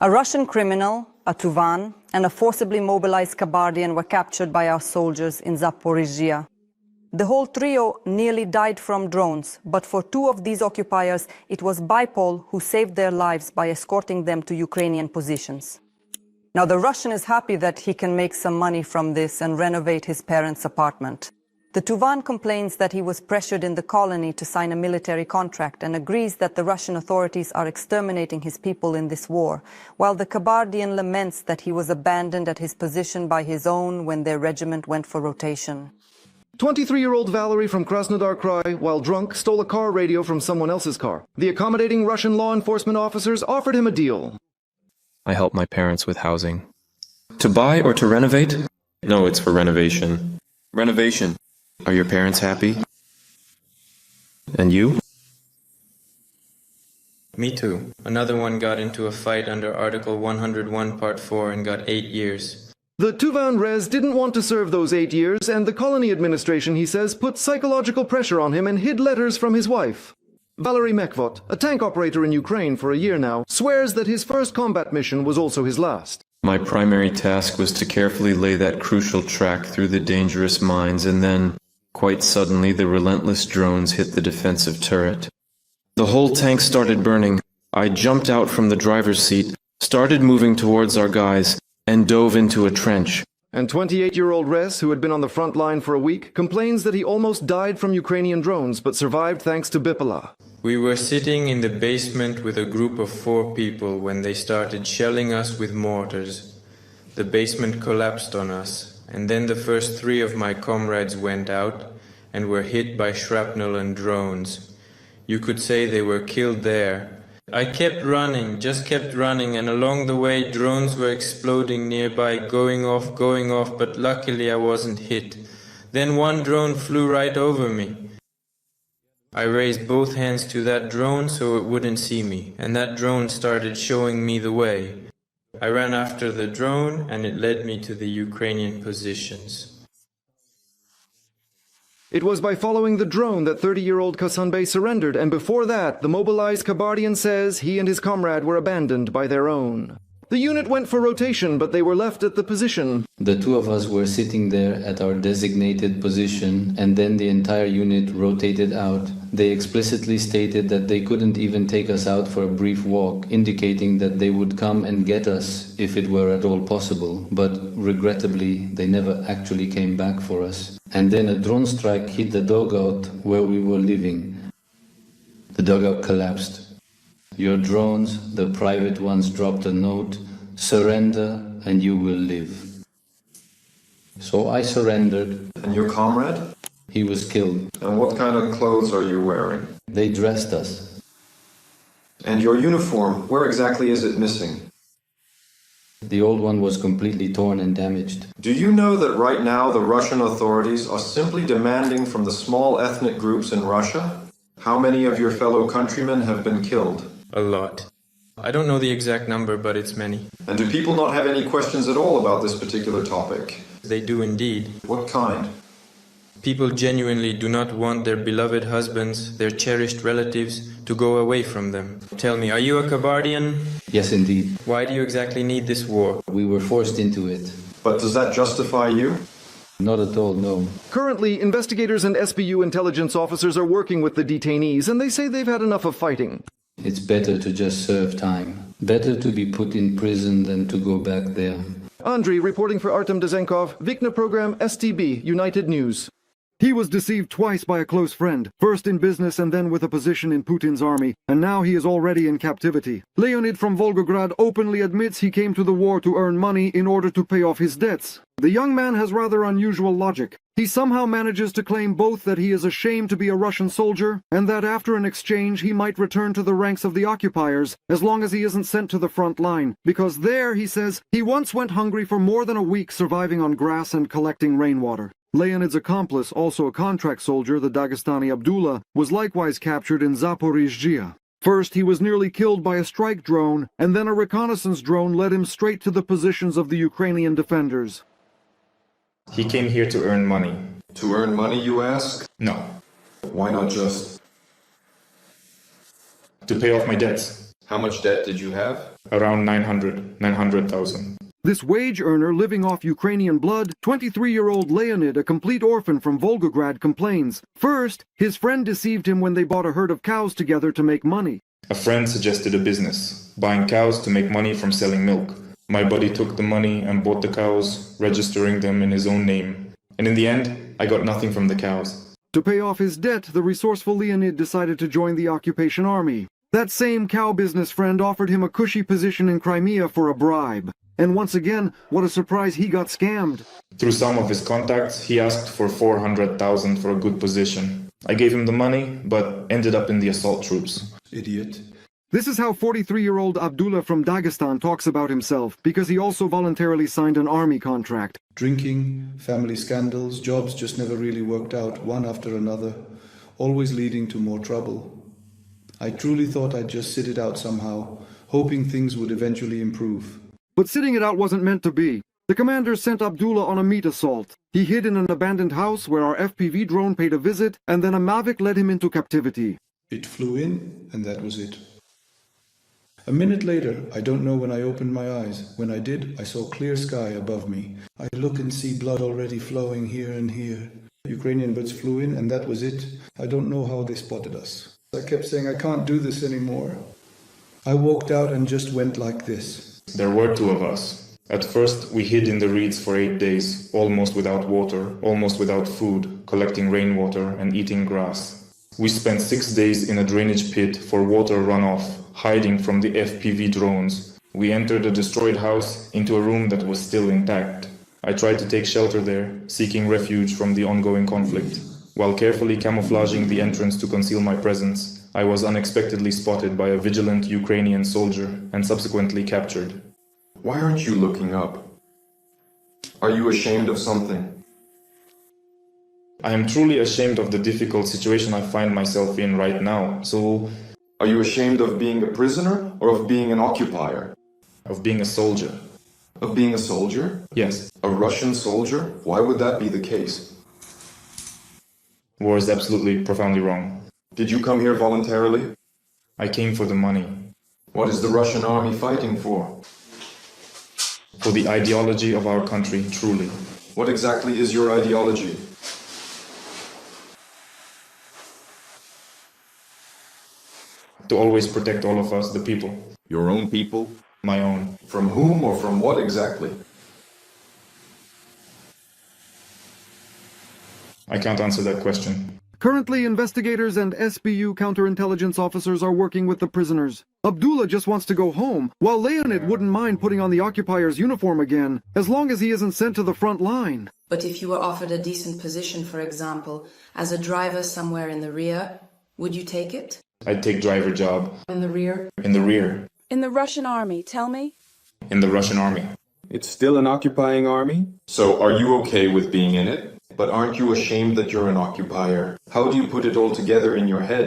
A Russian criminal, a Tuvan, and a forcibly mobilized Kabardian were captured by our soldiers in Zaporizhzhia. The whole trio nearly died from drones, but for two of these occupiers, it was Bipol who saved their lives by escorting them to Ukrainian positions. Now, the Russian is happy that he can make some money from this and renovate his parents' apartment. The Tuvan complains that he was pressured in the colony to sign a military contract and agrees that the Russian authorities are exterminating his people in this war, while the Kabardian laments that he was abandoned at his position by his own when their regiment went for rotation. 23-year-old Valery from Krasnodar Krai, while drunk, stole a car radio from someone else's car. The accommodating Russian law enforcement officers offered him a deal. I help my parents with housing. To buy or to renovate? No, it's for renovation. Renovation. Are your parents happy? And you? Me too. Another one got into a fight under Article 101, Part 4 and got 8 years. The Tuvan Rez didn't want to serve those 8 years, and the colony administration, he says, put psychological pressure on him and hid letters from his wife. Valery Mekvot, a tank operator in Ukraine for a year now, swears that his first combat mission was also his last. My primary task was to carefully lay that crucial track through the dangerous mines, and then, quite suddenly, the relentless drones hit the defensive turret. The whole tank started burning. I jumped out from the driver's seat, started moving towards our guys, and dove into a trench. And 28-year-old Rez, who had been on the front line for a week, complains that he almost died from Ukrainian drones, but survived thanks to Bipola. We were sitting in the basement with a group of 4 people when they started shelling us with mortars. The basement collapsed on us, and then the first 3 of my comrades went out and were hit by shrapnel and drones. You could say they were killed there. I kept running, just kept running, and along the way drones were exploding nearby, going off, but luckily I wasn't hit. Then one drone flew right over me. I raised both hands to that drone so it wouldn't see me, and that drone started showing me the way. I ran after the drone, and it led me to the Ukrainian positions. It was by following the drone that 30-year-old Kasanbey surrendered, and before that, the mobilized Kabardian says he and his comrade were abandoned by their own. The unit went for rotation, but they were left at the position. The 2 of us were sitting there at our designated position, and then the entire unit rotated out. They explicitly stated that they couldn't even take us out for a brief walk, indicating that they would come and get us if it were at all possible, but regrettably, they never actually came back for us. And then a drone strike hit the dugout where we were living. The dugout collapsed. Your drones, the private ones, dropped a note, "Surrender and you will live." So I surrendered. And your comrade? He was killed. And what kind of clothes are you wearing? They dressed us. And your uniform, where exactly is it missing? The old one was completely torn and damaged. Do you know that right now the Russian authorities are simply demanding from the small ethnic groups in Russia? How many of your fellow countrymen have been killed? A lot. I don't know the exact number, but it's many. And do people not have any questions at all about this particular topic? They do indeed. What kind? People genuinely do not want their beloved husbands, their cherished relatives, to go away from them. Tell me, are you a Kabardian? Yes, indeed. Why do you exactly need this war? We were forced into it. But does that justify you? Not at all, no. Currently, investigators and SBU intelligence officers are working with the detainees, and they say they've had enough of fighting. It's better to just serve time. Better to be put in prison than to go back there. Andriy reporting for Artem Dezenkov, Vikna Program STB, United News. He was deceived twice by a close friend, first in business and then with a position in Putin's army, and now he is already in captivity. Leonid from Volgograd openly admits he came to the war to earn money in order to pay off his debts. The young man has rather unusual logic. He somehow manages to claim both that he is ashamed to be a Russian soldier and that after an exchange he might return to the ranks of the occupiers as long as he isn't sent to the front line, because there, he says, he once went hungry for more than a week surviving on grass and collecting rainwater. Leonid's accomplice, also a contract soldier, the Dagestani Abdullah, was likewise captured in Zaporizhzhia. First, he was nearly killed by a strike drone, and then a reconnaissance drone led him straight to the positions of the Ukrainian defenders. He came here to earn money. To earn money, you ask? No. Why not just? To pay off my debts. How much debt did you have? Around 900,000. This wage earner living off Ukrainian blood, 23-year-old Leonid, a complete orphan from Volgograd, complains. First, his friend deceived him when they bought a herd of cows together to make money. A friend suggested a business, buying cows to make money from selling milk. My buddy took the money and bought the cows, registering them in his own name. And in the end, I got nothing from the cows. To pay off his debt, the resourceful Leonid decided to join the occupation army. That same cow business friend offered him a cushy position in Crimea for a bribe. And once again, what a surprise, he got scammed. Through some of his contacts, he asked for 400,000 for a good position. I gave him the money, but ended up in the assault troops. Idiot. This is how 43-year-old Abdullah from Dagestan talks about himself, because he also voluntarily signed an army contract. Drinking, family scandals, jobs just never really worked out, one after another, always leading to more trouble. I truly thought I'd just sit it out somehow, hoping things would eventually improve. But sitting it out wasn't meant to be. The commander sent Abdullah on a meat assault. He hid in an abandoned house where our FPV drone paid a visit, and then a Mavic led him into captivity. It flew in, and that was it. A minute later, I don't know when I opened my eyes. When I did, I saw clear sky above me. I look and see blood already flowing here and here. Ukrainian birds flew in, and that was it. I don't know how they spotted us. I kept saying, I can't do this anymore. I walked out and just went like this. There were two of us. At first, we hid in the reeds for 8 days, almost without water, almost without food, collecting rainwater and eating grass. We spent 6 days in a drainage pit for water runoff, hiding from the FPV drones. We entered a destroyed house into a room that was still intact. I tried to take shelter there, seeking refuge from the ongoing conflict. While carefully camouflaging the entrance to conceal my presence, I was unexpectedly spotted by a vigilant Ukrainian soldier and subsequently captured. Why aren't you looking up? Are you ashamed of something? I am truly ashamed of the difficult situation I find myself in right now, so... Are you ashamed of being a prisoner or of being an occupier? Of being a soldier. Of being a soldier? Yes. A Russian soldier? Why would that be the case? War is absolutely profoundly wrong. Did you come here voluntarily? I came for the money. What is the Russian army fighting for? For the ideology of our country, truly. What exactly is your ideology? To always protect all of us, the people. Your own people? My own. From whom or from what exactly? I can't answer that question. Currently, investigators and SBU counterintelligence officers are working with the prisoners. Abdullah just wants to go home, while Leonid wouldn't mind putting on the occupier's uniform again, as long as he isn't sent to the front line. But if you were offered a decent position, for example, as a driver somewhere in the rear, would you take it? I'd take driver job. In the rear? In the rear. In the Russian army, tell me? In the Russian army. It's still an occupying army? So are you okay with being in it? But aren't you ashamed that you're an occupier? How do you put it all together in your head?